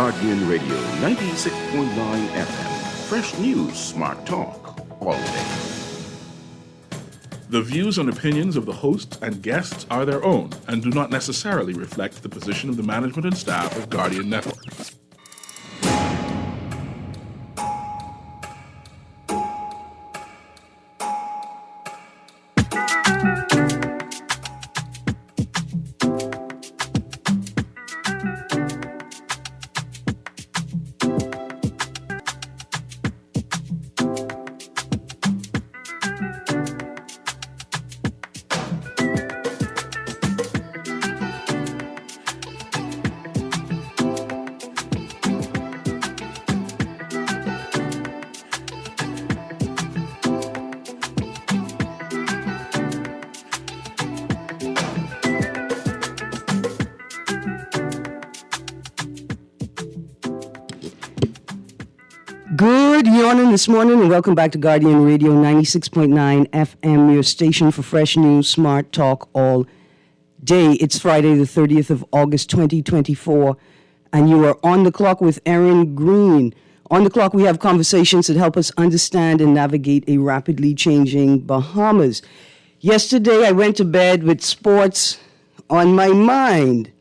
Guardian Radio 96.9 FM. Fresh news, smart talk, all day. The views and opinions of the hosts and guests are their own and do not necessarily reflect the position of the management and staff of Guardian Network. Good morning this morning, and welcome back to Guardian Radio 96.9 FM, your station for fresh news, smart talk all day. It's Friday, the 30th of August, 2024, and you are on the clock with Erin, Greene. On the clock, we have conversations that help us understand and navigate a rapidly changing Bahamas. Yesterday, I went to bed with sports on my mind.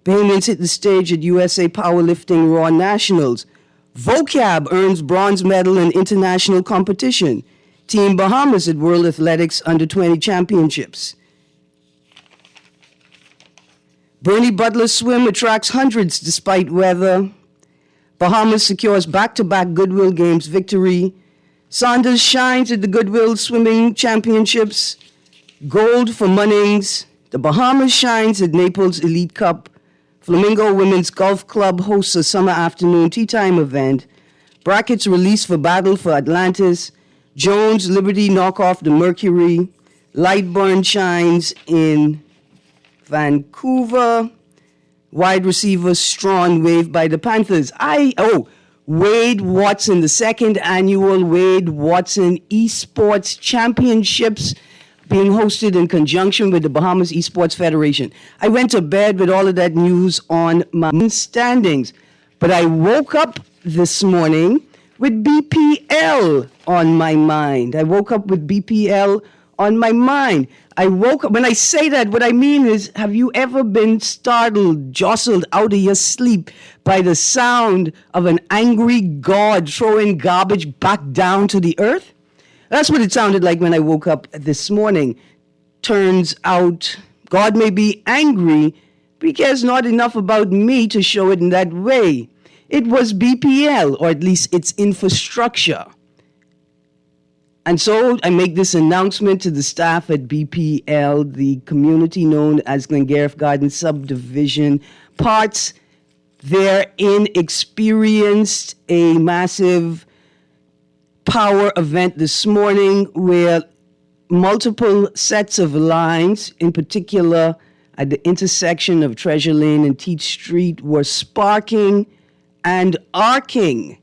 Bahamians hit the stage at USA Powerlifting Raw Nationals. Vocab earns bronze medal in international competition. Team Bahamas at World Athletics Under-20 Championships. Bernie Butler's swim attracts hundreds despite weather. Bahamas secures back-to-back Goodwill Games victory. Saunders shines at the Goodwill Swimming Championships. Gold for Munnings. The Bahamas shines at Naples Elite Cup. Flamingo Women's Golf Club hosts a summer afternoon tea time event. Brackets released for Battle for Atlantis. Jones Liberty knock off the Mercury. Lightburn shines in Vancouver. Wide receiver Strawn waived by the Panthers. Wade Watson, the second annual Wade Watson Esports Championships being hosted in conjunction with the Bahamas Esports Federation. I went to bed with all of that news on my standings, but I woke up this morning with BPL on my mind. I woke up with BPL on my mind. I woke up, when I say that, what I mean is, have you ever been startled, jostled out of your sleep by the sound of an angry God throwing garbage back down to the earth? That's what it sounded like when I woke up this morning. Turns out God may be angry, but he cares not enough about me to show it in that way. It was BPL, or at least its infrastructure. And so I make this announcement to the staff at BPL, the community known as Glengarriff Gardens Subdivision. Parts therein experienced a massive power event this morning where multiple sets of lines, in particular at the intersection of Treasure Lane and Teach Street, were sparking and arcing.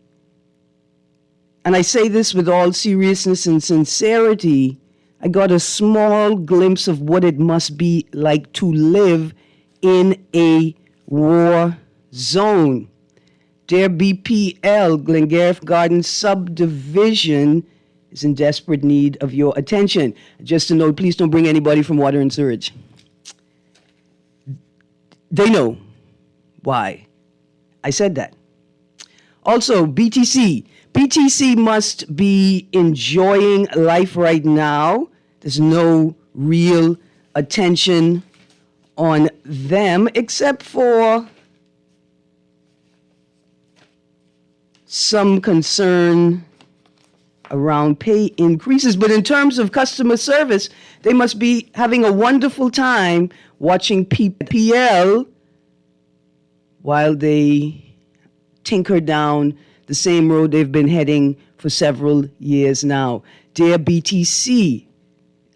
And I say this with all seriousness and sincerity. I got a small glimpse of what it must be like to live in a war zone. Dear BPL, Glengarriff Gardens Subdivision is in desperate need of your attention. Just a note, please don't bring anybody from water and sewage. They know why I said that. Also, BTC. BTC must be enjoying life right now. There's no real attention on them except for some concern around pay increases. But in terms of customer service, they must be having a wonderful time watching PPL while they tinker down the same road they've been heading for several years now. Dear BTC,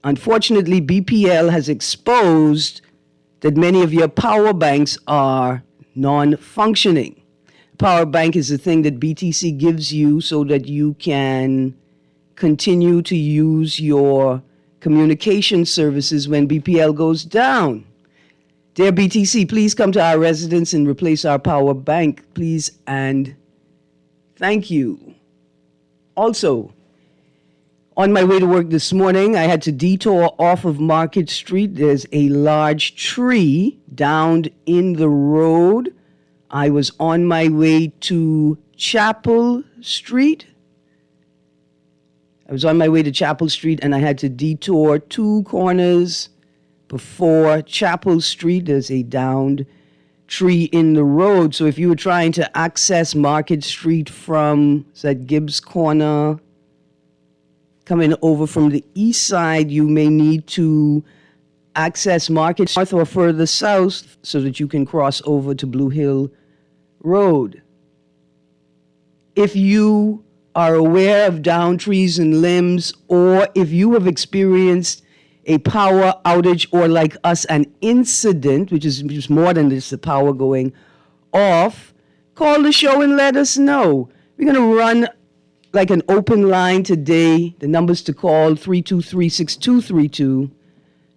unfortunately, BPL has exposed that many of your power banks are non-functioning. Power bank is the thing that BTC gives you so that you can continue to use your communication services when BPL goes down. Dear BTC, please come to our residence and replace our power bank, please, and thank you. Also, on my way to work this morning, I had to detour off of Market Street. There's a large tree downed in the road. I was on my way to Chapel Street. And I had to detour 2 corners before Chapel Street. There's a downed tree in the road. So if you were trying to access Market Street from, is that Gibbs Corner, coming over from the east side, you may need to access Market North or further south so that you can cross over to Blue Hill Road. If you are aware of downed trees and limbs, or if you have experienced a power outage or, like us, an incident, which is more than just the power going off, call the show and let us know. We're going to run like an open line today. The numbers to call, 323-6232.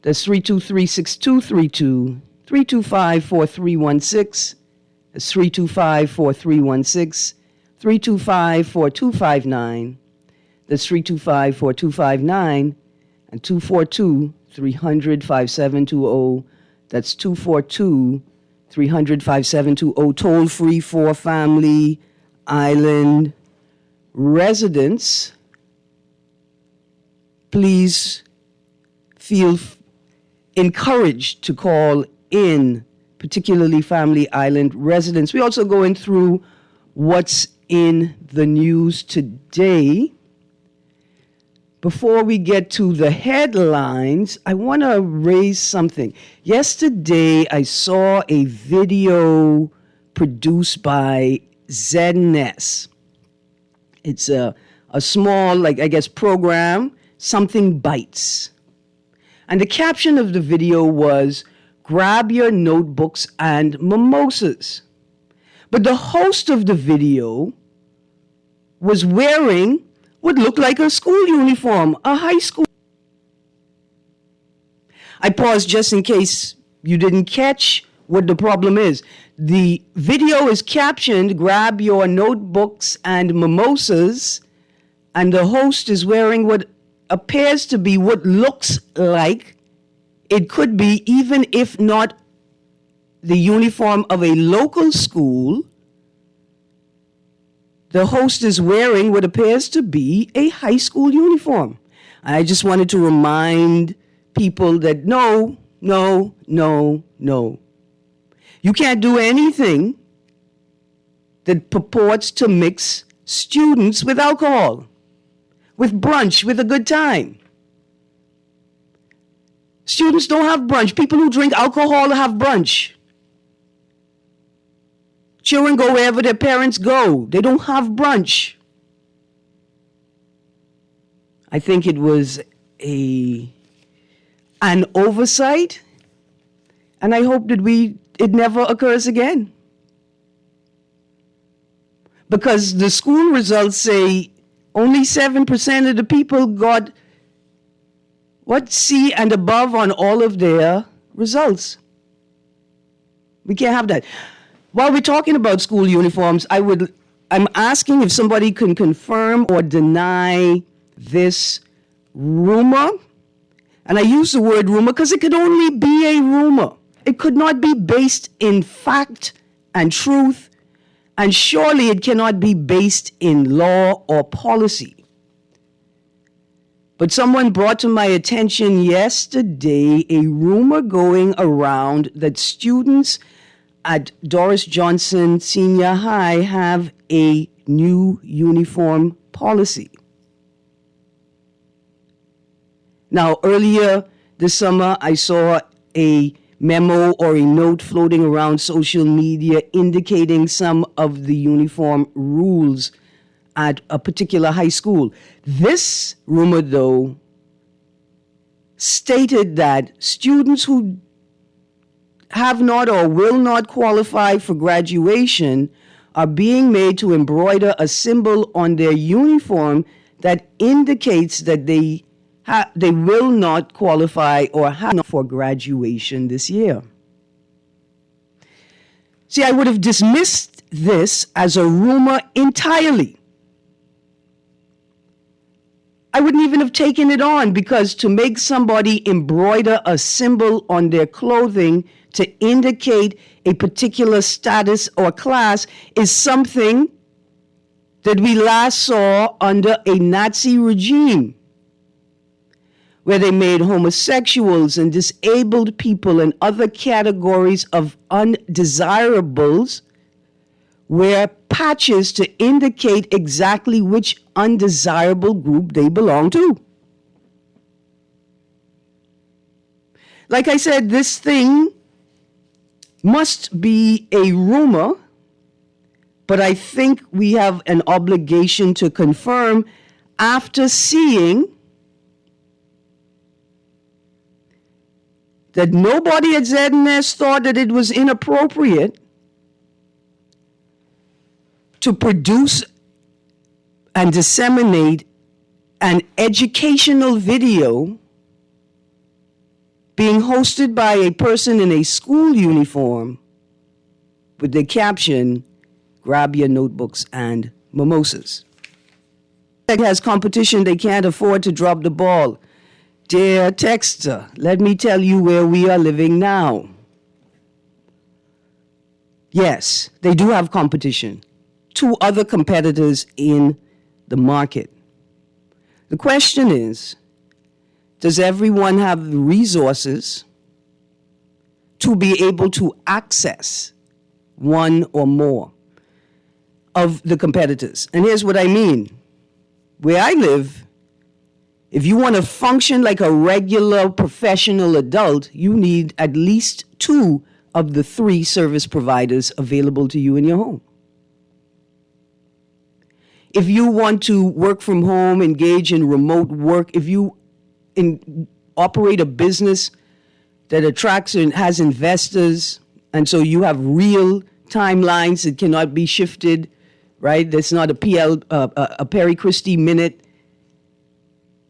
That's 323-6232. 325-4316. That's 325-4316. 325-4259. That's 325-4259. And 242-300-5720. That's 242-300-5720. Toll free for Family Island residents. Please feel encouraged to call in, particularly Family Island residents. We're also going through what's in the news today. Before we get to the headlines, I want to raise something. Yesterday, I saw a video produced by ZNS. It's a small, program, Something Bites. And the caption of the video was, "Grab your notebooks and mimosas." But the host of the video was wearing what looked like a school uniform, a high school. I paused just in case you didn't catch what the problem is. The video is captioned, "Grab your notebooks and mimosas," and the host is wearing what appears to be, what looks like it could be, even if not the uniform of a local school. The host is wearing what appears to be a high school uniform. I just wanted to remind people that no. You can't do anything that purports to mix students with alcohol, with brunch, with a good time. Students don't have brunch. People who drink alcohol have brunch. Children go wherever their parents go. They don't have brunch. I think it was an oversight, and I hope that it never occurs again. Because the school results say only 7% of the people got C and above on all of their results. We can't have that. While we're talking about school uniforms, I'm asking if somebody can confirm or deny this rumor. And I use the word rumor because it could only be a rumor. It could not be based in fact and truth, and surely it cannot be based in law or policy. But someone brought to my attention yesterday a rumor going around that students at Doris Johnson Senior High have a new uniform policy. Now, earlier this summer, I saw a memo or a note floating around social media indicating some of the uniform rules at a particular high school. This rumor, though, stated that students who have not or will not qualify for graduation are being made to embroider a symbol on their uniform that indicates that they will not qualify or have for graduation this year. See, I would have dismissed this as a rumor entirely. I wouldn't even have taken it on, because to make somebody embroider a symbol on their clothing to indicate a particular status or class is something that we last saw under a Nazi regime, where they made homosexuals and disabled people and other categories of undesirables wear patches to indicate exactly which undesirable group they belong to. Like I said, this thing must be a rumor, but I think we have an obligation to confirm after seeing that nobody at ZNS thought that it was inappropriate to produce and disseminate an educational video being hosted by a person in a school uniform with the caption, "Grab your notebooks and mimosas." It has competition, they can't afford to drop the ball. Dear texter, let me tell you where we are living now. Yes, they do have competition. 2 other competitors in the market. The question is, does everyone have the resources to be able to access one or more of the competitors? And here's what I mean. Where I live, if you want to function like a regular professional adult, you need at least 2 of the 3 service providers available to you in your home. If you want to work from home, engage in remote work, if you operate a business that attracts and has investors, and so you have real timelines that cannot be shifted, right? That's not a Perry Christie minute.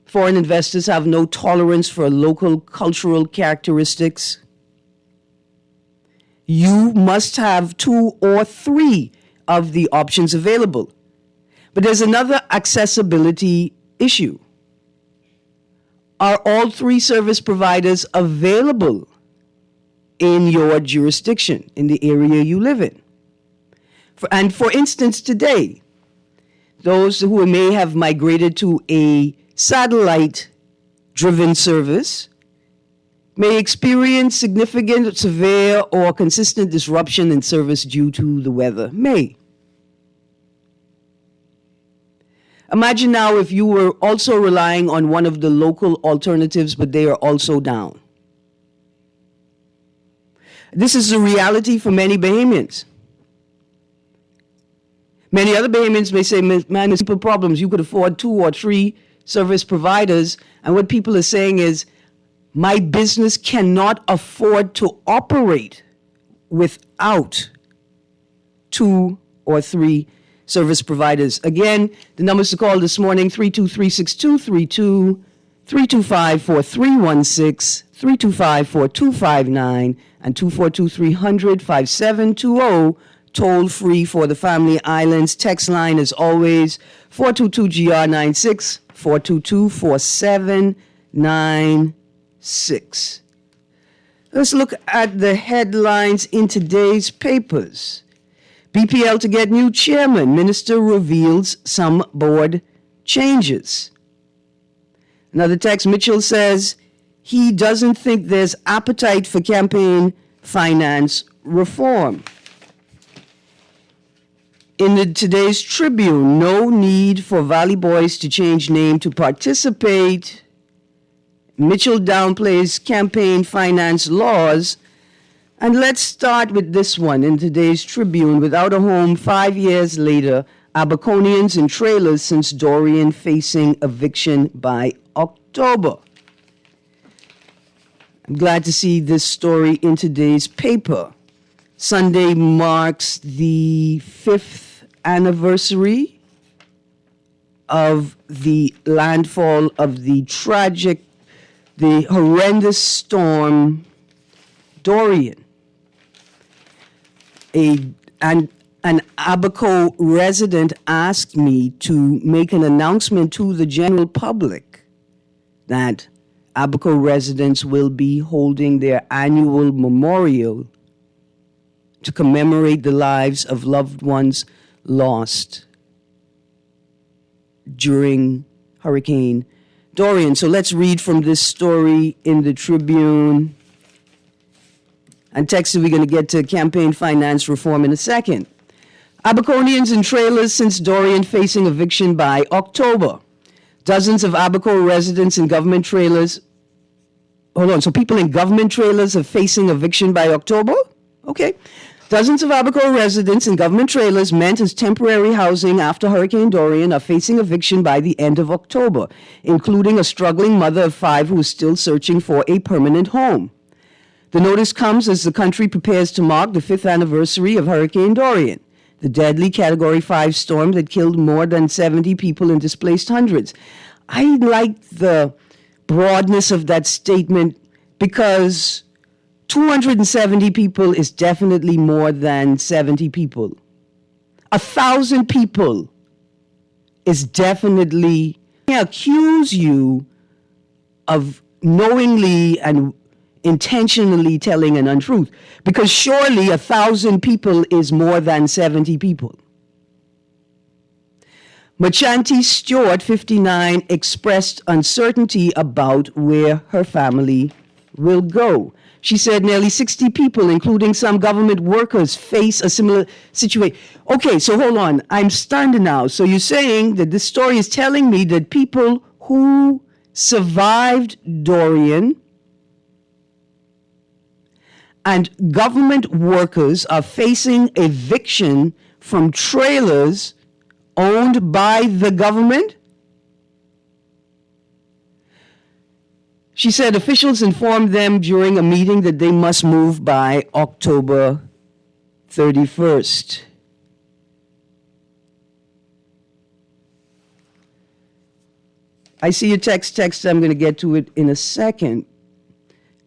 Foreign investors have no tolerance for local cultural characteristics. You must have 2 or 3 of the options available. But there's another accessibility issue. Are all 3 service providers available in your jurisdiction, in the area you live in? For instance, today, those who may have migrated to a satellite-driven service may experience significant, severe, or consistent disruption in service due to the weather. May. Imagine now if you were also relying on one of the local alternatives, but they are also down. This is a reality for many Bahamians. Many other Bahamians may say, man, there's simple problems. You could afford 2 or 3 service providers. And what people are saying is, my business cannot afford to operate without 2 or 3 service providers. Again, the numbers to call this morning, 323-6232, 325-4316, 325-4259, and 242-300-5720, toll free for the Family Islands. Text line is always 422-GR96, 422-4796. Let's look at the headlines in today's papers. BPL to get new chairman. Minister reveals some board changes. Another text, Mitchell says he doesn't think there's appetite for campaign finance reform. In today's Tribune, no need for Valley Boys to change name to participate. Mitchell downplays campaign finance laws. And let's start with this one in today's Tribune. Without a home 5 years later, Aberconians in trailers since Dorian facing eviction by October. I'm glad to see this story in today's paper. Sunday marks the 5th anniversary of the landfall of the horrendous storm Dorian. An Abaco resident asked me to make an announcement to the general public that Abaco residents will be holding their annual memorial to commemorate the lives of loved ones lost during Hurricane Dorian. So let's read from this story in the Tribune. And Texas, we're going to get to campaign finance reform in a second. Abaconians in trailers since Dorian facing eviction by October. Dozens of Abaco residents in government trailers. Hold on, so people in government trailers are facing eviction by October? Okay. Dozens of Abaco residents in government trailers meant as temporary housing after Hurricane Dorian are facing eviction by the end of October, including a struggling mother of 5 who is still searching for a permanent home. The notice comes as the country prepares to mark the 5th anniversary of Hurricane Dorian, the deadly Category 5 storm that killed more than 70 people and displaced hundreds. I like the broadness of that statement because 270 people is definitely more than 70 people. 1,000 people is definitely, they accuse you of knowingly and intentionally telling an untruth, because surely 1,000 people is more than 70 people. Machanti Stewart, 59, expressed uncertainty about where her family will go. She said nearly 60 people, including some government workers, face a similar situation. Okay, so hold on. I'm stunned now. So you're saying that this story is telling me that people who survived Dorian and government workers are facing eviction from trailers owned by the government? She said officials informed them during a meeting that they must move by October 31st. I see your text. I'm going to get to it in a second.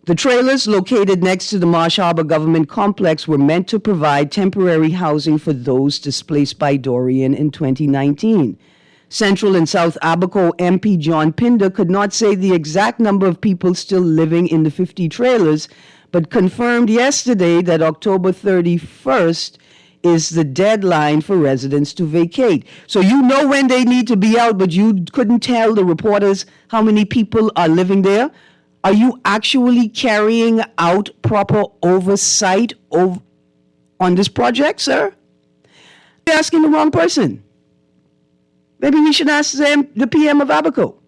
The trailers located next to the Marsh Harbor Government Complex were meant to provide temporary housing for those displaced by Dorian in 2019. Central and South Abaco MP John Pinder could not say the exact number of people still living in the 50 trailers, but confirmed yesterday that October 31st is the deadline for residents to vacate. So you know when they need to be out, but you couldn't tell the reporters how many people are living there? Are you actually carrying out proper oversight on this project, sir? You're asking the wrong person. Maybe we should ask them, the PM of Abaco.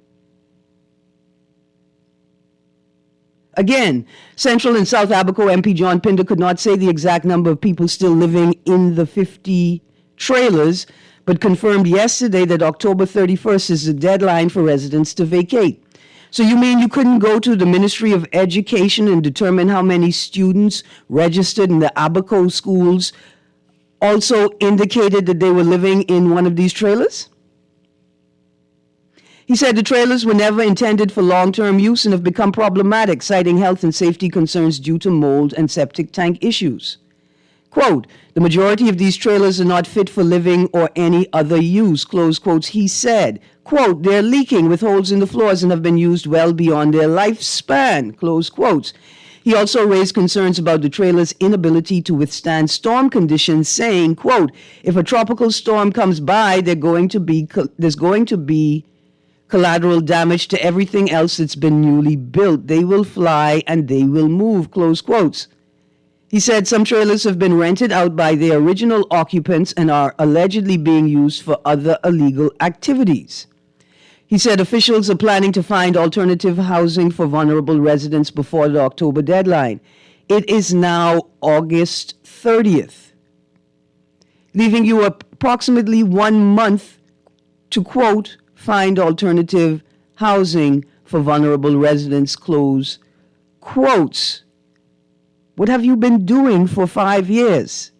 Again, Central and South Abaco MP John Pinder could not say the exact number of people still living in the 50 trailers, but confirmed yesterday that October 31st is the deadline for residents to vacate. So you mean you couldn't go to the Ministry of Education and determine how many students registered in the Abaco schools also indicated that they were living in one of these trailers? He said the trailers were never intended for long-term use and have become problematic, citing health and safety concerns due to mold and septic tank issues. Quote, the majority of these trailers are not fit for living or any other use, close quotes, he said. Quote, they're leaking with holes in the floors and have been used well beyond their lifespan, close quotes. He also raised concerns about the trailer's inability to withstand storm conditions, saying, quote, if a tropical storm comes by, there's going to be collateral damage to everything else that's been newly built. They will fly and they will move, close quotes. He said some trailers have been rented out by their original occupants and are allegedly being used for other illegal activities. He said officials are planning to find alternative housing for vulnerable residents before the October deadline. It is now August 30th, leaving you approximately 1 month to, quote, find alternative housing for vulnerable residents, close quotes. What have you been doing for 5 years?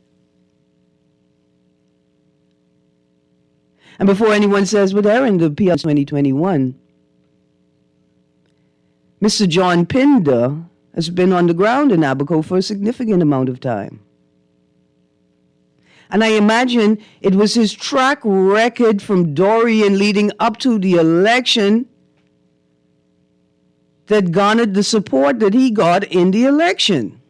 And before anyone says, but Erin, the PR 2021, Mr. John Pinder has been on the ground in Abaco for a significant amount of time. And I imagine it was his track record from Dorian leading up to the election that garnered the support that he got in the election.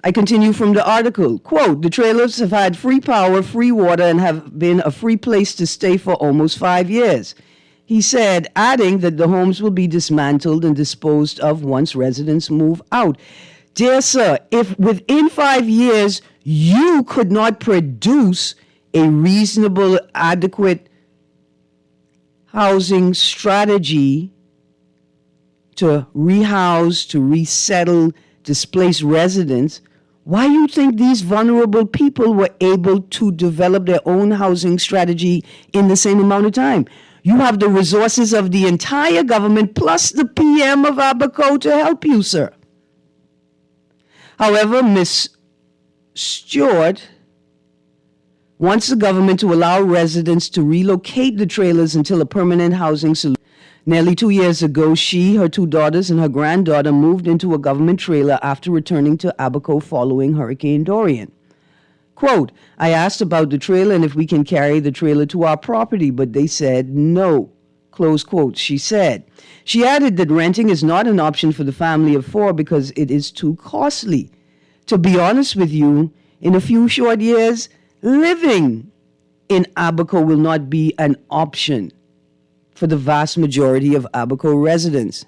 I continue from the article. Quote, the trailers have had free power, free water, and have been a free place to stay for almost 5 years. He said, adding that the homes will be dismantled and disposed of once residents move out. Dear sir, if within 5 years you could not produce a reasonable, adequate housing strategy to rehouse, to resettle displaced residents, why do you think these vulnerable people were able to develop their own housing strategy in the same amount of time? You have the resources of the entire government plus the PM of Abaco to help you, sir. However, Ms. Stewart wants the government to allow residents to relocate the trailers until a permanent housing solution. Nearly 2 years ago, she, her 2 daughters, and her granddaughter moved into a government trailer after returning to Abaco following Hurricane Dorian. Quote, I asked about the trailer and if we can carry the trailer to our property, but they said no. Close quote, she said. She added that renting is not an option for the family of 4 because it is too costly. To be honest with you, in a few short years, living in Abaco will not be an option for the vast majority of Abaco residents.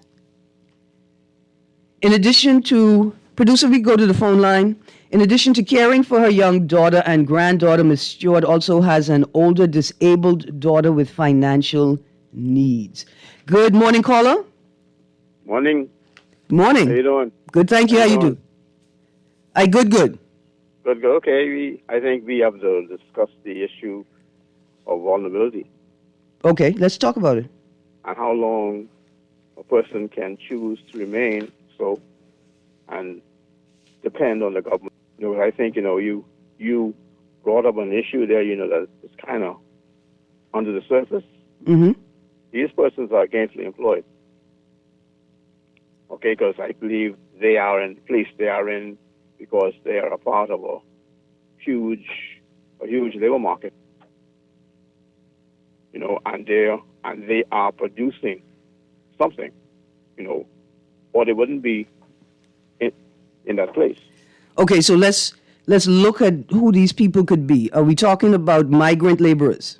In addition to, producer, we go to the phone line. In addition to caring for her young daughter and granddaughter, Ms. Stewart also has an older disabled daughter with financial needs. Good morning, caller. Morning. Morning. How you doing? Good, thank you. How you do? Good. Good. Okay. I think we have to discuss the issue of vulnerability Okay, let's talk about it. and how long a person can choose to remain so and depend on the government. I think you brought up an issue there. That it's kind of under the surface. Mm-hmm. These persons are gainfully employed. Okay, because I believe they are in the place they are in because they are a part of a huge labor market. And they are producing something, or they wouldn't be in that place. Okay, so let's look at who these people could be. Are we talking about migrant laborers?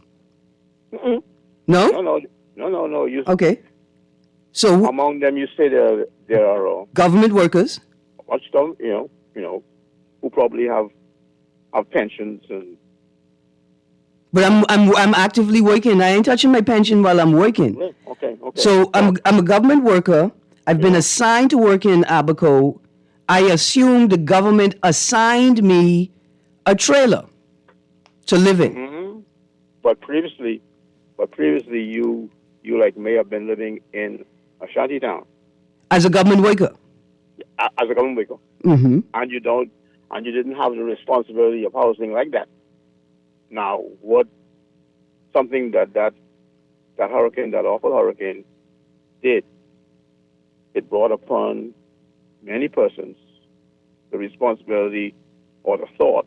Mm-mm. No? No. Okay. So Among them, you say there are government workers. who probably have pensions and. But I'm actively working. I ain't touching my pension while I'm working. Okay. So I'm a government worker. I've been assigned to work in Abaco. I assume the government assigned me a trailer to live in. Mm-hmm. But previously you may have been living in a shanty town As a government worker. as a government worker, Mm-hmm. and you didn't have the responsibility of housing like that. Now, something that hurricane, that awful hurricane, did, it brought upon many persons the responsibility or the thought,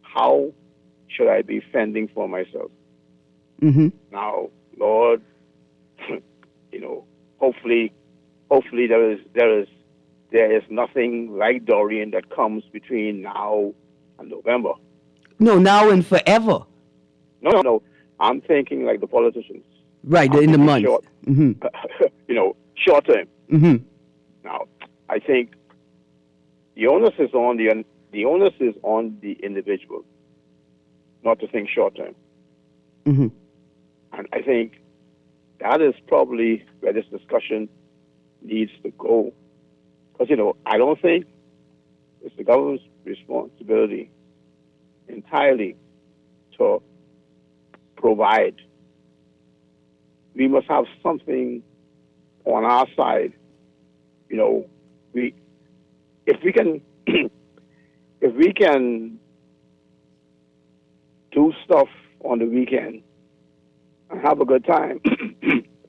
how should I be fending for myself? Mm-hmm. Now, Lord, hopefully there is nothing like Dorian that comes between now and November. No, now and forever. No. I'm thinking like the politicians. Right, I'm in the thinking month. Short, Mm-hmm. short term. Mm-hmm. Now, I think the onus is on the individual, not to think short term. Mm-hmm. And I think that is probably where this discussion needs to go. Because, I don't think it's the government's responsibility entirely to provide. We must have something on our side. If we can do stuff on the weekend and have a good time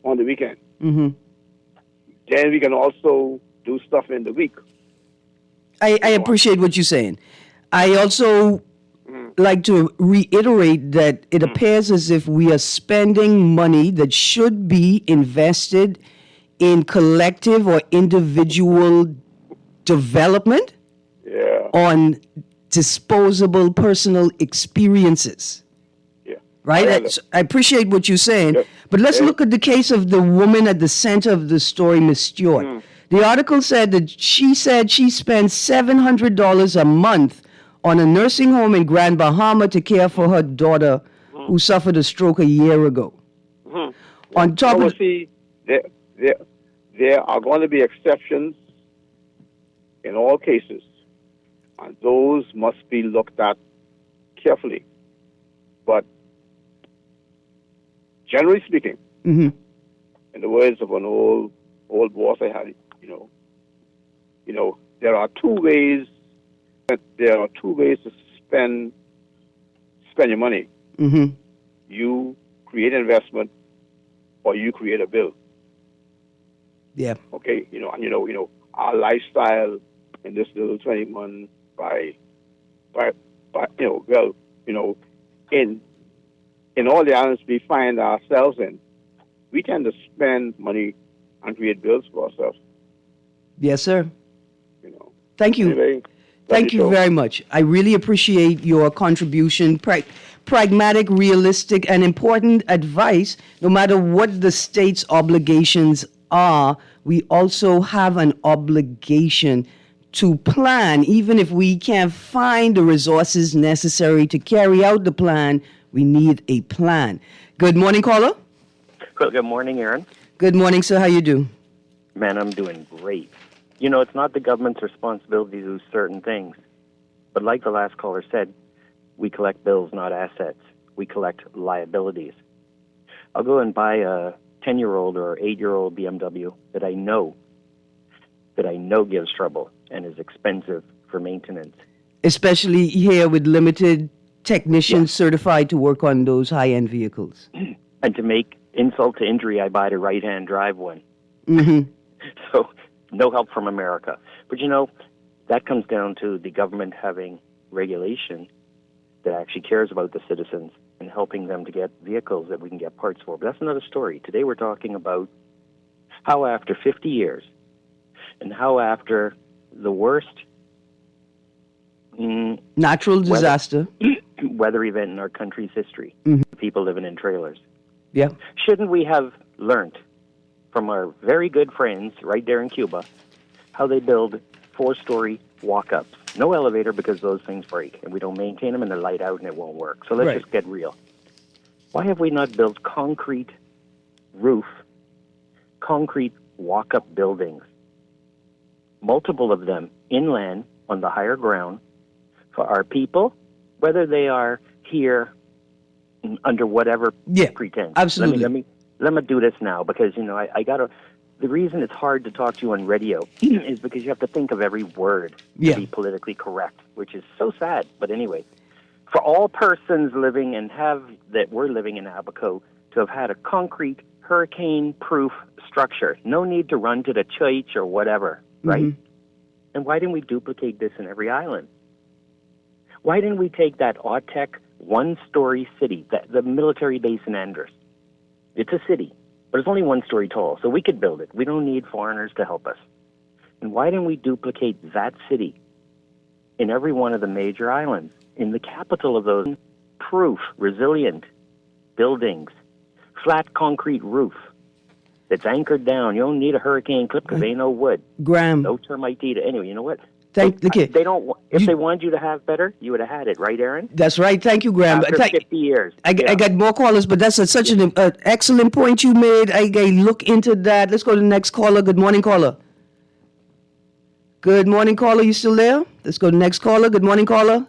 on the weekend, Mm-hmm. then we can also do stuff in the week. I appreciate what you're saying. I also like to reiterate that it appears as if we are spending money that should be invested in collective or individual development Yeah. on disposable personal experiences. Yeah. Right? Yeah. I appreciate what you're saying. Yep. But let's Yeah. look at the case of the woman at the center of the story, Miss Stewart. The article said that she said she spent $700 a month on a nursing home in Grand Bahama to care for her daughter who suffered a stroke a year ago. On top Well, of see, there are going to be exceptions in all cases, and those must be looked at carefully. But generally speaking, Mhm. in the words of an old boss I had, there are two ways. There are two ways to spend your money. Mhm. You create investment, or you create a bill. Yeah. Okay, and our lifestyle in this little 21 by in all the islands we find ourselves in, we tend to spend money and create bills for ourselves. Yes, sir. You know. Thank you. Anyway, Thank you very much. I really appreciate your contribution. Pragmatic, realistic, and important advice. No matter what the state's obligations are, we also have an obligation to plan. Even if we can't find the resources necessary to carry out the plan, we need a plan. Good morning, caller. Good morning, Erin. Good morning, sir. How you do? Man, I'm doing great. You know, it's not the government's responsibility to do certain things. But like the last caller said, we collect bills, not assets. We collect liabilities. I'll go and buy a 10-year-old or 8-year-old BMW that I know gives trouble and is expensive for maintenance. Especially here with limited technicians certified to work on those high-end vehicles. And to make insult to injury, I buy a right-hand drive one. Mm-hmm. So no help from America. But, that comes down to the government having regulation that actually cares about the citizens and helping them to get vehicles that we can get parts for. But that's another story. Today we're talking about how after 50 years and how after the worst Natural disaster. weather event in our country's history, people living in trailers. Yeah. Shouldn't we have learned from our very good friends right there in Cuba how they build 4-story walk-ups? No elevator because those things break, and we don't maintain them, and they're light out, and it won't work. So let's just get real. Why have we not built concrete walk-up buildings, multiple of them inland on the higher ground for our people, whether they are here under whatever pretense? Absolutely. Let me do this now because, I got to... The reason it's hard to talk to you on radio is because you have to think of every word to be politically correct, which is so sad. But anyway, for all persons living we're living in Abaco to have had a concrete hurricane-proof structure, no need to run to the church or whatever, right? And why didn't we duplicate this in every island? Why didn't we take that Autech 1-story city, the military base in Andros? It's a city, but it's only 1 story tall, so we could build it. We don't need foreigners to help us. And why didn't we duplicate that city in every one of the major islands, in the capital of those proof, resilient buildings, flat concrete roof that's anchored down? You don't need a hurricane clip because ain't no wood. Graham. No termite eater. Anyway, you know what? They don't. If they wanted you to have better, you would have had it, right, Erin? That's right. Thank you, Graham. After 50 years. I got more callers, but that's such an excellent point you made. I look into that. Let's go to the next caller. Good morning, caller. Good morning, caller. You still there? Let's go to the next caller. Good morning, caller.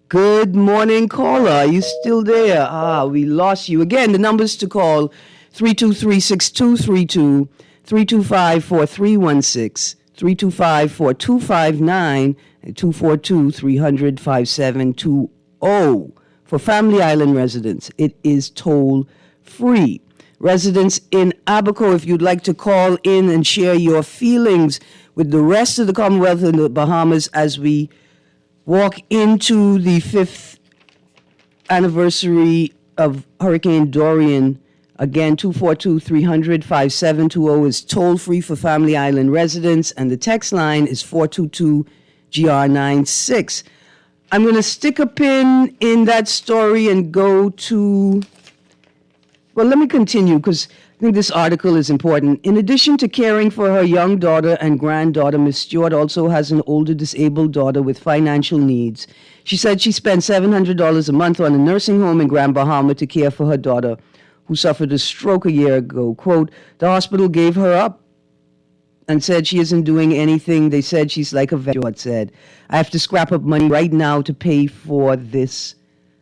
Good morning, caller. Are you still there? We lost you. Again, the numbers to call, 323-6232, 325-4316. 325-4259 and 242-300-5720. For Family Island residents, it is toll-free. Residents in Abaco, if you'd like to call in and share your feelings with the rest of the Commonwealth and the Bahamas as we walk into the 5th anniversary of Hurricane Dorian. Again, 242-300-5720 is toll-free for Family Island residents, and the text line is 422-GR96. I'm going to stick a pin in that story and go to... Well, let me continue, because I think this article is important. In addition to caring for her young daughter and granddaughter, Ms. Stewart also has an older disabled daughter with financial needs. She said she spent $700 a month on a nursing home in Grand Bahama to care for her daughter, who suffered a stroke a year ago. Quote, the hospital gave her up and said she isn't doing anything. They said she's like a vet, Stewart said. I have to scrap up money right now to pay for this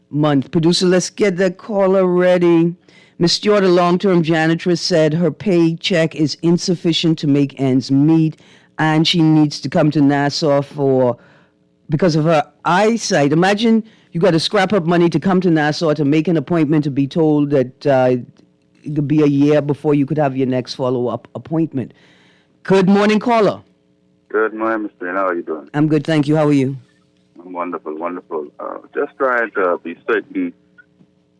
month. Producer, let's get the caller ready. Ms. Stewart, a long-term janitress, said her paycheck is insufficient to make ends meet, and she needs to come to Nassau because of her eyesight. Imagine you got to scrap up money to come to Nassau to make an appointment, to be told that it could be a year before you could have your next follow-up appointment. Good morning, caller. Good morning, Mr. Green. How are you doing? I'm good, thank you. How are you? I'm wonderful, wonderful. Just trying to be certain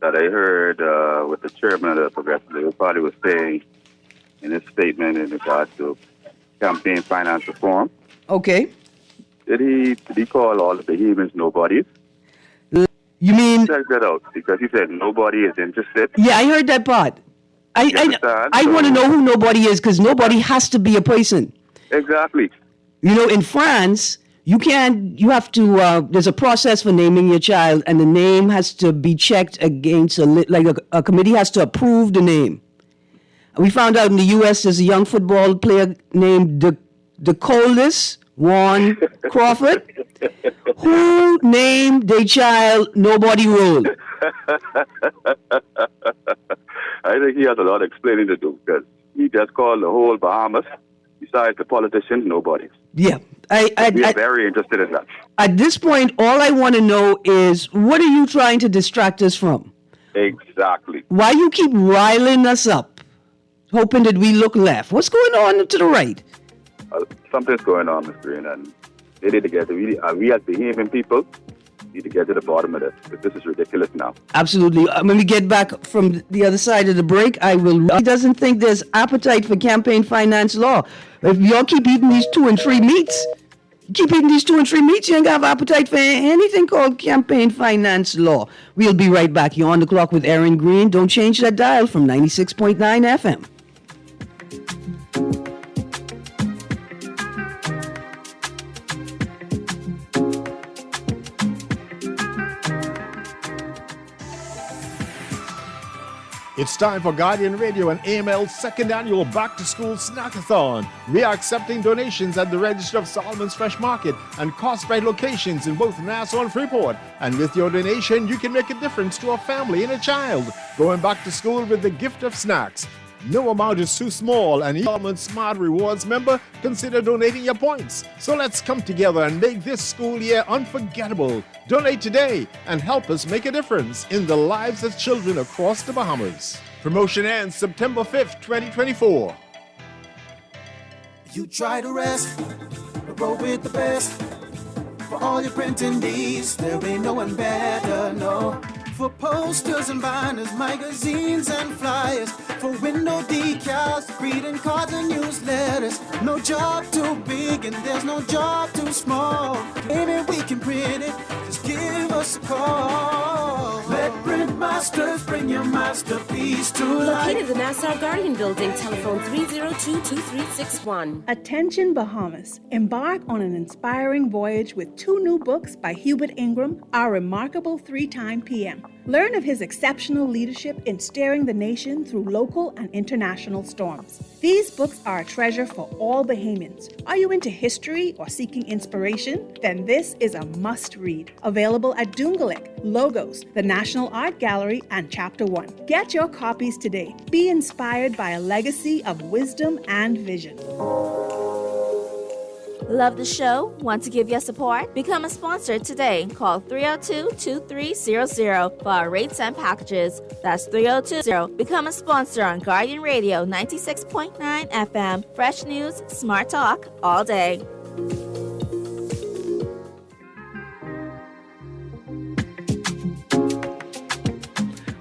that I heard what the chairman of the Progressive Labour Party was saying in his statement in regard to campaign finance reform. Okay. Did he call all the Bahamians nobodies? You mean... Check that out, because he said nobody is interested. Yeah, I heard that part. I want to know who nobody is, because nobody has to be a person. Exactly. You know, in France, you have to, there's a process for naming your child, and the name has to be checked against, a committee has to approve the name. We found out in the U.S. there's a young football player named DeColis Warren Crawford, who named their child Nobody Roll. I think he has a lot of explaining to do, because he just called the whole Bahamas, besides the politicians, nobody. Yeah. We are very interested in that. At this point, all I want to know is, what are you trying to distract us from? Exactly. Why you keep riling us up, hoping that we look left? What's going on to the right? Something's going on, Mr. Green, and they need to get we as Bahamian people need to get to the bottom of this, because this is ridiculous now. Absolutely. When we get back from the other side of the break, he doesn't think there's appetite for campaign finance law. If y'all keep eating these 2 and 3 meats, you ain't gonna have appetite for anything called campaign finance law. We'll be right back. You're on the clock with Erin Greene. Don't change that dial from 96.9 FM. It's time for Guardian Radio and AML's second annual back-to-school snackathon. We are accepting donations at the Register of Solomon's Fresh Market and Cost-Right locations in both Nassau and Freeport. And with your donation, you can make a difference to a family and a child going back to school with the gift of snacks. No amount is too small, and each Solomon Smart Rewards member consider donating your points. So let's come together and make this school year unforgettable. Donate today and help us make a difference in the lives of children across the Bahamas. Promotion ends September 5th, 2024. You try to rest, roll with the best. For all your printing needs, there ain't no one better, no. For posters and banners, magazines and flyers, for window decals, greeting cards and newsletters. No job too big and there's no job too small. Maybe we can print it, just give us a call. Let Print Masters bring your masterpiece to life. Located at the Nassau Guardian Building, telephone 302-2361. Attention Bahamas. Embark on an inspiring voyage with 2 new books by Hubert Ingram, Our Remarkable 3-Time PM. Learn of his exceptional leadership in steering the nation through local and international storms. These books are a treasure for all Bahamians. Are you into history or seeking inspiration? Then this is a must-read. Available at Doongalik, Logos, the National Art Gallery, and Chapter 1. Get your copies today. Be inspired by a legacy of wisdom and vision. Love the show? Want to give your support? Become a sponsor today. Call 302-2300 for our rates and packages. That's 302. Become a sponsor on Guardian Radio 96.9 FM. Fresh news, smart talk, all day.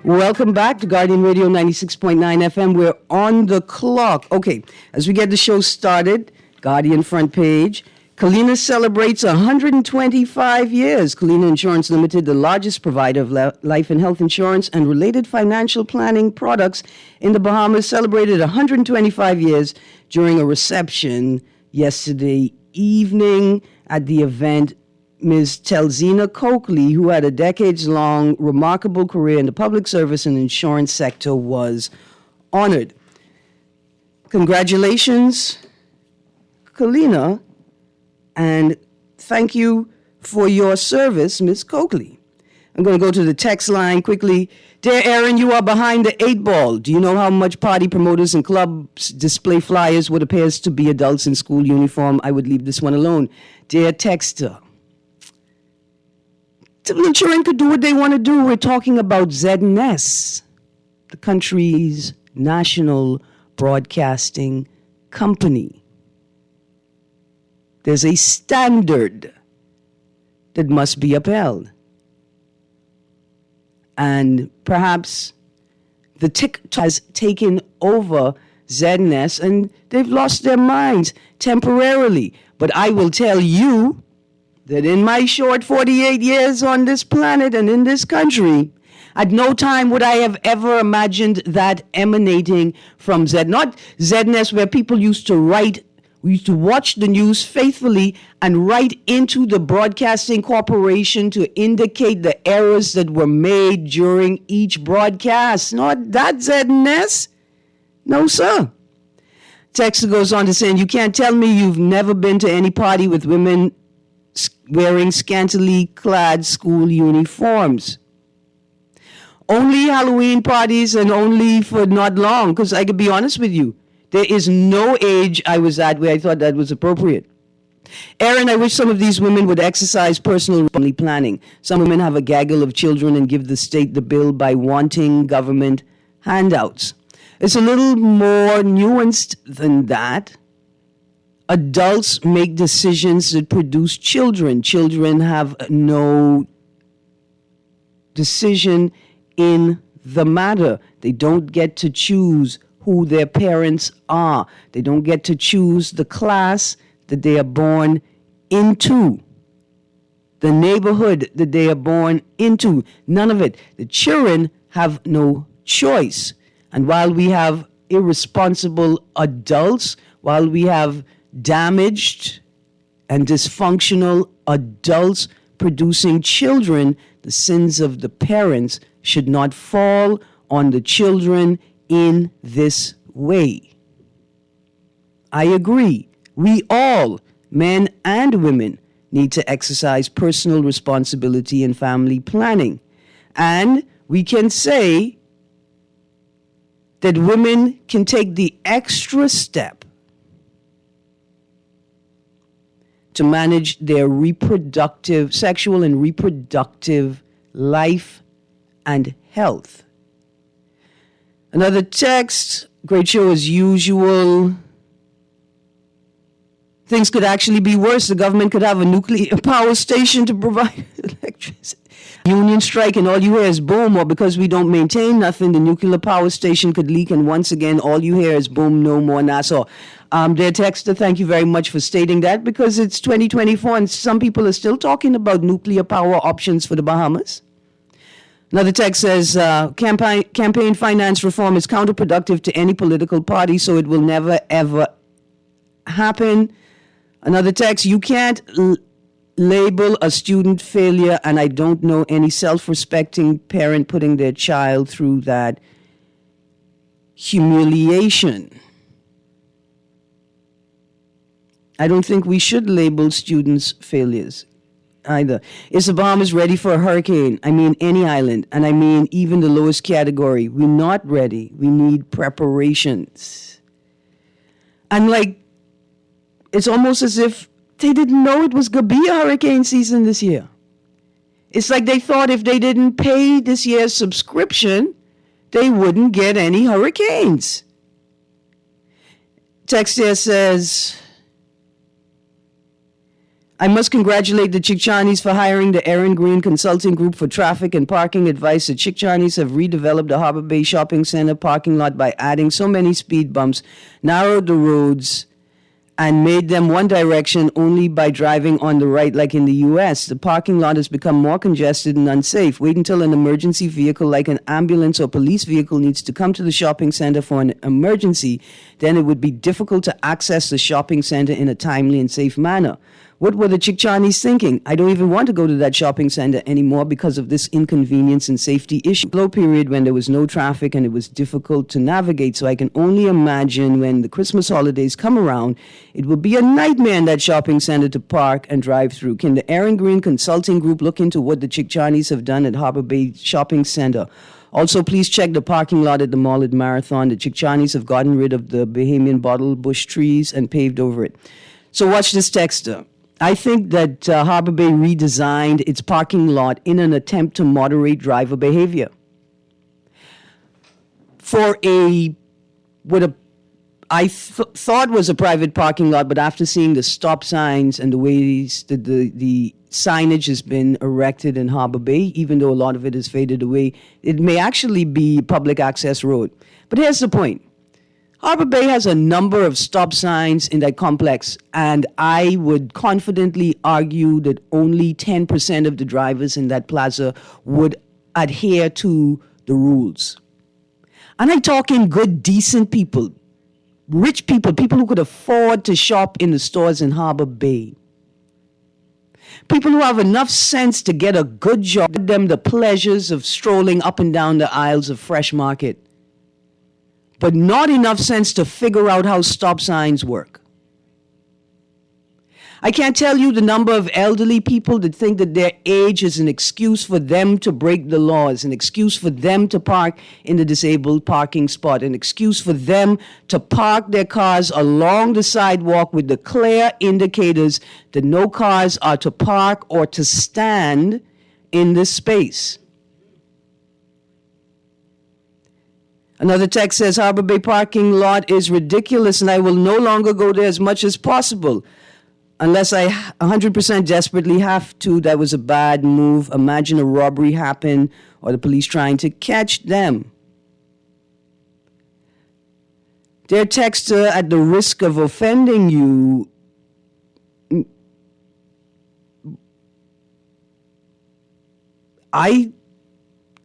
Welcome back to Guardian Radio 96.9 FM. We're on the clock. Okay, as we get the show started, Guardian front page. Kalina celebrates 125 years. Kalina Insurance Limited, the largest provider of life and health insurance and related financial planning products in the Bahamas, celebrated 125 years during a reception yesterday evening. At the event, Ms. Telzina Coakley, who had a decades-long remarkable career in the public service and insurance sector, was honored. Congratulations, Kalina, and thank you for your service, Ms. Coakley. I'm going to go to the text line quickly. Dear Erin, you are behind the 8 ball. Do you know how much party promoters and clubs display flyers what appears to be adults in school uniform? I would leave this one alone. Dear texter, the children could do what they want to do. We're talking about ZNS, the country's national broadcasting company. There's a standard that must be upheld. And perhaps the TikTok has taken over ZNS and they've lost their minds temporarily. But I will tell you that in my short 48 years on this planet and in this country, at no time would I have ever imagined that emanating from not ZNS, where people used to write, we used to watch the news faithfully and write into the broadcasting corporation to indicate the errors that were made during each broadcast. Not that ZNS. No, sir. Texter goes on to say, you can't tell me you've never been to any party with women wearing scantily clad school uniforms. Only Halloween parties and only for not long, because I could be honest with you, there is no age I was at where I thought that was appropriate. Erin, I wish some of these women would exercise personal family planning. Some women have a gaggle of children and give the state the bill by wanting government handouts. It's a little more nuanced than that. Adults make decisions that produce children. Children have no decision in the matter. They don't get to choose who their parents are. They don't get to choose the class that they are born into, the neighborhood that they are born into. None of it. The children have no choice. And while we have irresponsible adults, while we have damaged and dysfunctional adults producing children, the sins of the parents should not fall on the children in this way. I agree. We all, men and women, need to exercise personal responsibility in family planning. And we can say that women can take the extra step to manage their sexual and reproductive life and health. Another text, great show as usual. Things could actually be worse. The government could have a nuclear power station to provide electricity. Union strike and all you hear is boom, or because we don't maintain nothing, the nuclear power station could leak and once again all you hear is boom, no more Nassau. Dear texter, thank you very much for stating that, because it's 2024 and some people are still talking about nuclear power options for the Bahamas. Another text says, campaign finance reform is counterproductive to any political party, so it will never, ever happen. Another text, you can't label a student failure, and I don't know any self-respecting parent putting their child through that humiliation. I don't think we should label students failures either. Is the Bahamas ready for a hurricane? I mean, any island, and I mean even the lowest category. We're not ready. We need preparations. And it's almost as if They didn't know it was going to be a hurricane season this year. It's like they thought if they didn't pay this year's subscription, they wouldn't get any hurricanes. Text here says, I must congratulate the Chickchanis for hiring the Erin Greene Consulting Group for traffic and parking advice. The Chickchanis have redeveloped the Harbor Bay Shopping Center parking lot by adding so many speed bumps, narrowed the roads, and made them one direction only by driving on the right like in the U.S. The parking lot has become more congested and unsafe. Wait until an emergency vehicle like an ambulance or police vehicle needs to come to the shopping center for an emergency. Then it would be difficult to access the shopping center in a timely and safe manner. What were the Chickchanis thinking? I don't even want to go to that shopping center anymore because of this inconvenience and safety issue. Slow period when there was no traffic and it was difficult to navigate. So I can only imagine when the Christmas holidays come around, it will be a nightmare in that shopping center to park and drive through. Can the Erin Greene Consulting Group look into what the Chickchanis have done at Harbor Bay Shopping Center? Also, please check the parking lot at the mall at Marathon. The Chickchanis have gotten rid of the Bahamian bottle bush trees and paved over it. So watch this texter. I think that Harbor Bay redesigned its parking lot in an attempt to moderate driver behavior. For what I thought was a private parking lot, but after seeing the stop signs and the ways that the signage has been erected in Harbor Bay, even though a lot of it has faded away, it may actually be public access road. But here's the point. Harbor Bay has a number of stop signs in that complex, and I would confidently argue that only 10% of the drivers in that plaza would adhere to the rules. And I talk in good, decent people, rich people, people who could afford to shop in the stores in Harbor Bay. People who have enough sense to get a good job, give them the pleasures of strolling up and down the aisles of Fresh Market, but not enough sense to figure out how stop signs work. I can't tell you the number of elderly people that think that their age is an excuse for them to break the laws, an excuse for them to park in the disabled parking spot, an excuse for them to park their cars along the sidewalk with the clear indicators that no cars are to park or to stand in this space. Another text says, Harbor Bay parking lot is ridiculous and I will no longer go there as much as possible. Unless I 100% desperately have to, that was a bad move. Imagine a robbery happen or the police trying to catch them. Dear texter, at the risk of offending you, I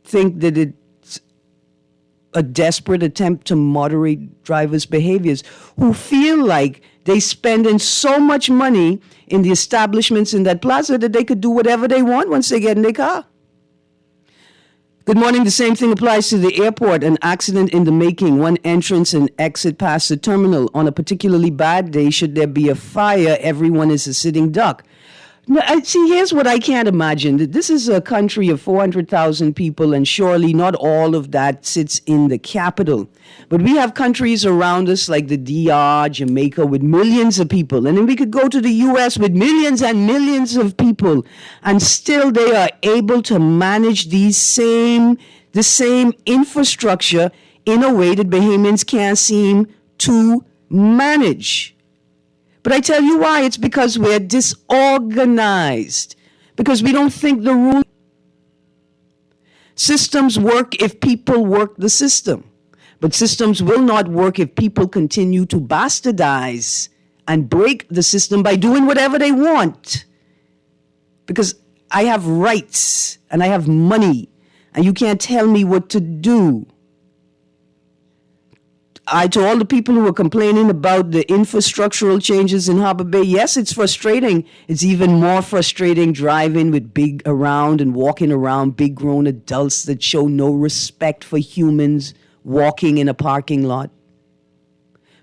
think that it's a desperate attempt to moderate drivers' behaviors who feel like they spend in so much money in the establishments in that plaza that they could do whatever they want once they get in their car. Good morning. The same thing applies to the airport. An accident in the making. One entrance and exit past the terminal. On a particularly bad day, should there be a fire, everyone is a sitting duck. No, see, here's what I can't imagine. This is a country of 400,000 people, and surely not all of that sits in the capital. But we have countries around us like the DR, Jamaica, with millions of people. And then we could go to the U.S. with millions and millions of people, and still they are able to manage the same infrastructure in a way that Bahamians can't seem to manage. But I tell you why. It's because we're disorganized. Because we don't think the rules. Systems work if people work the system. But systems will not work if people continue to bastardize and break the system by doing whatever they want. Because I have rights and I have money and you can't tell me what to do. To all the people who are complaining about the infrastructural changes in Harbor Bay, yes, it's frustrating. It's even more frustrating driving with around and walking around big grown adults that show no respect for humans walking in a parking lot.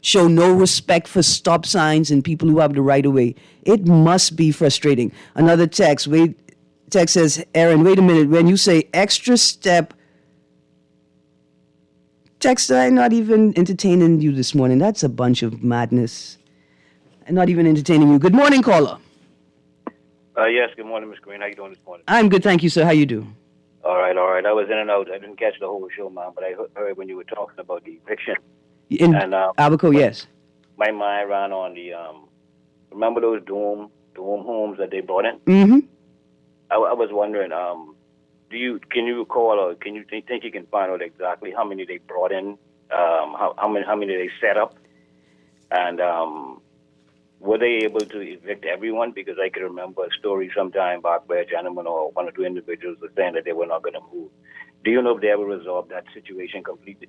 Show no respect for stop signs and people who have the right of way. It must be frustrating. Another text says, Erin, wait a minute. When you say extra step, texter, I'm not even entertaining you this morning. That's a bunch of madness. and not even entertaining you. Good morning, caller. Yes, good morning, Ms. Greene. How you doing this morning? I'm good, thank you, sir. How you do? All right. I was in and out. I didn't catch the whole show, man, but I heard when you were talking about the eviction. In Abaco, yes. My mind ran on the, remember those dome homes that they brought in? Mm-hmm. I was wondering, can you recall or can you think you can find out exactly how many they brought in, how many they set up, and were they able to evict everyone? Because I can remember a story sometime back where a gentleman or one or two individuals were saying that they were not going to move. Do you know if they ever resolved that situation completely?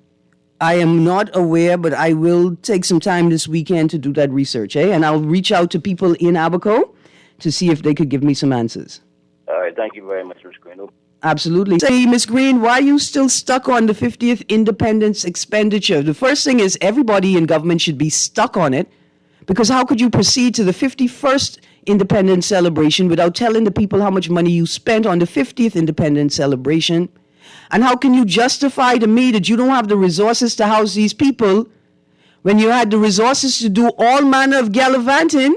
I am not aware, but I will take some time this weekend to do that research, and I'll reach out to people in Abaco to see if they could give me some answers. All right, thank you very much, Ms. Greene. Absolutely. Say, Ms. Greene, why are you still stuck on the 50th independence expenditure? The first thing is everybody in government should be stuck on it, because how could you proceed to the 51st independence celebration without telling the people how much money you spent on the 50th independence celebration? And how can you justify to me that you don't have the resources to house these people when you had the resources to do all manner of gallivanting,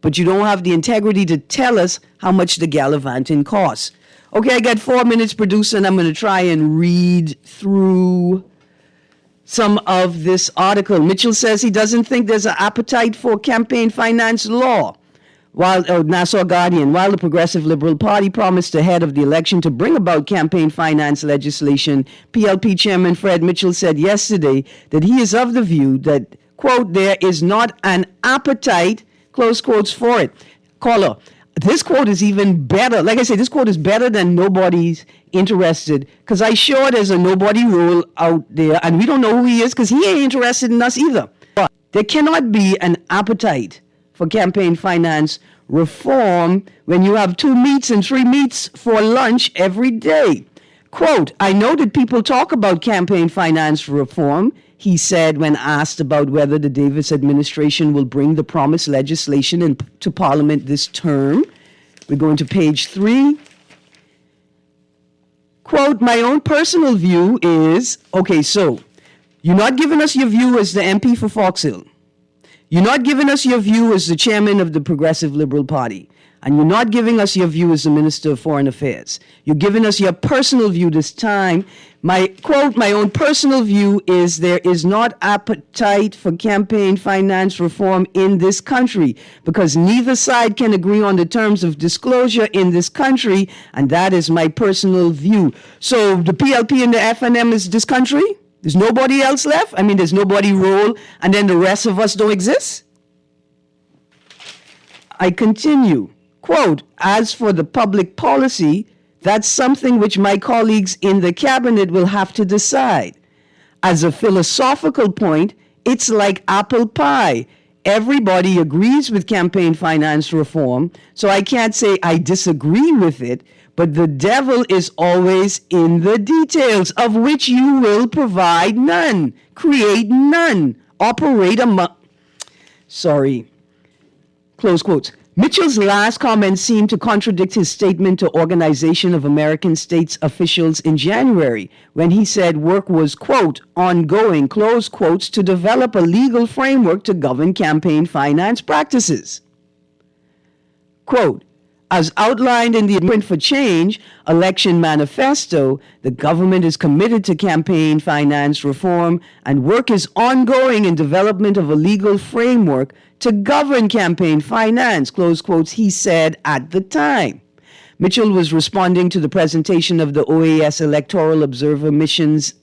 but you don't have the integrity to tell us how much the gallivanting costs? Okay, I got 4 minutes, producer, and I'm going to try and read through some of this article. Mitchell says he doesn't think there's an appetite for campaign finance law. Nassau Guardian, while the Progressive Liberal Party promised ahead of the election to bring about campaign finance legislation, PLP Chairman Fred Mitchell said yesterday that he is of the view that, quote, there is not an appetite, close quotes, for it. Caller, this quote is even better. Like I said, this quote is better than nobody's interested, because I sure there's a nobody rule out there, and we don't know who he is because he ain't interested in us either. But there cannot be an appetite for campaign finance reform when you have 2 meats and 3 meats for lunch every day. Quote, I know that people talk about campaign finance reform, he said when asked about whether the Davis administration will bring the promised legislation into Parliament this term. We're going to page 3. Quote, my own personal view is, okay, so you're not giving us your view as the MP for Fox Hill. You're not giving us your view as the chairman of the Progressive Liberal Party. And you're not giving us your view as the Minister of Foreign Affairs. You're giving us your personal view this time. My quote, my own personal view is there is not appetite for campaign finance reform in this country because neither side can agree on the terms of disclosure in this country. And that is my personal view. So the PLP and the FNM is this country? There's nobody else left? I mean, there's nobody role, and then the rest of us don't exist? I continue. Quote, as for the public policy, that's something which my colleagues in the cabinet will have to decide. As a philosophical point, it's like apple pie. Everybody agrees with campaign finance reform, so I can't say I disagree with it, but the devil is always in the details, of which you will provide none, create none, operate sorry, close quotes. Mitchell's last comment seemed to contradict his statement to Organization of American States officials in January, when he said work was, quote, ongoing, close quotes, to develop a legal framework to govern campaign finance practices. Quote, as outlined in the Print for Change election manifesto, the government is committed to campaign finance reform, and work is ongoing in development of a legal framework to govern campaign finance, close quotes, he said at the time. Mitchell was responding to the presentation of the OAS Electoral Observer Mission's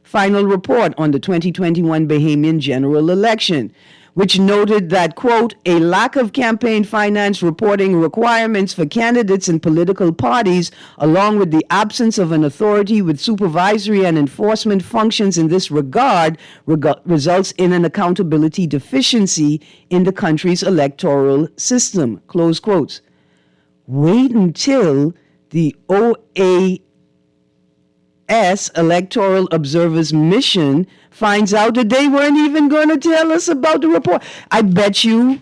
final report on the 2021 Bahamian general election, which noted that, quote, a lack of campaign finance reporting requirements for candidates and political parties, along with the absence of an authority with supervisory and enforcement functions in this regard, results in an accountability deficiency in the country's electoral system, close quotes. Wait until the OAS Electoral Observers Mission finds out that they weren't even going to tell us about the report. I bet you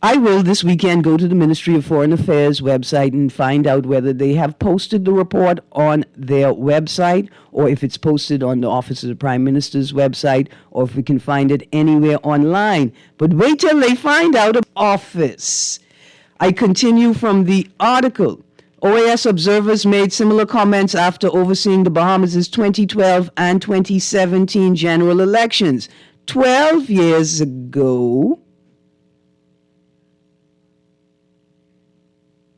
I will this weekend go to the Ministry of Foreign Affairs website and find out whether they have posted the report on their website, or if it's posted on the Office of the Prime Minister's website, or if we can find it anywhere online. But wait till they find out about office. I continue from the article. OAS observers made similar comments after overseeing the Bahamas' 2012 and 2017 general elections. 12 years ago,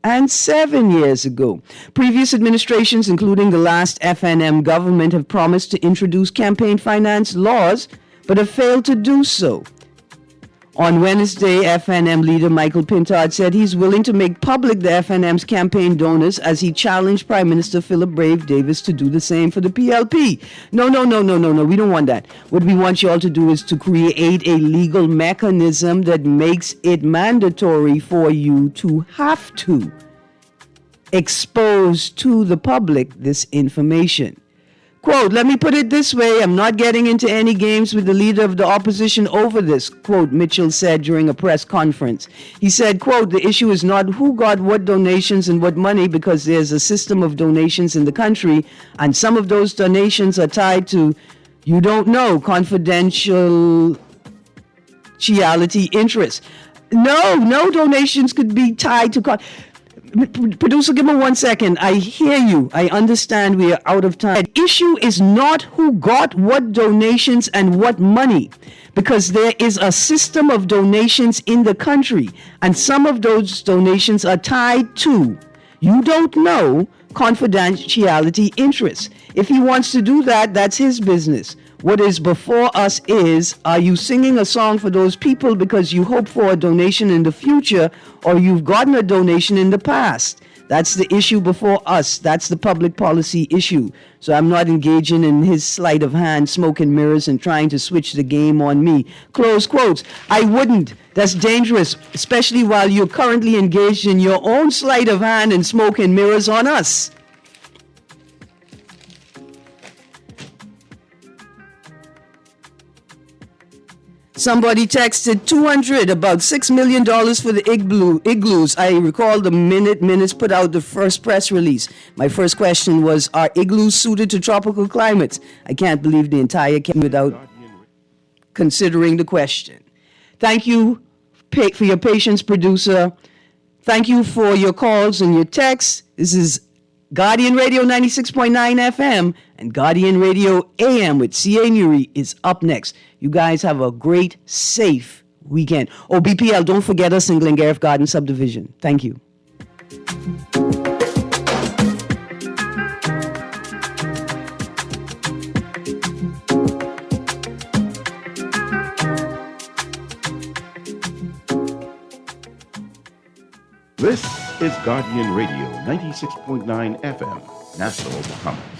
and 7 years ago. Previous administrations, including the last FNM government, have promised to introduce campaign finance laws, but have failed to do so. On Wednesday, FNM leader Michael Pintard said he's willing to make public the FNM's campaign donors as he challenged Prime Minister Philip Brave Davis to do the same for the PLP. No, we don't want that. What we want you all to do is to create a legal mechanism that makes it mandatory for you to have to expose to the public this information. Quote, let me put it this way, I'm not getting into any games with the leader of the opposition over this, quote, Mitchell said during a press conference. He said, quote, the issue is not who got what donations and what money, because there's a system of donations in the country, and some of those donations are tied to, you don't know, confidentiality interests. No donations could be tied to... Producer, give me 1 second. I hear you. I understand we are out of time. The issue is not who got what donations and what money, because there is a system of donations in the country, and some of those donations are tied to, you don't know, confidentiality interests. If he wants to do that, that's his business. What is before us is, are you singing a song for those people because you hope for a donation in the future, or you've gotten a donation in the past? That's the issue before us. That's the public policy issue. So I'm not engaging in his sleight of hand, smoke and mirrors, and trying to switch the game on me. Close quotes. I wouldn't. That's dangerous, especially while you're currently engaged in your own sleight of hand and smoke and mirrors on us. Somebody texted 200, about $6 million for the igloos. I recall the minutes put out the first press release. My first question was, are igloos suited to tropical climates? I can't believe the entire came without considering the question. Thank you for your patience, producer. Thank you for your calls and your texts. This is Guardian Radio 96.9 FM and Guardian Radio AM with C.A. Nuri is up next. You guys have a great, safe weekend. Oh, BPL, don't forget us in Glengarriff Garden Subdivision. Thank you. This is Guardian Radio 96.9 FM, Nassau, Bahamas.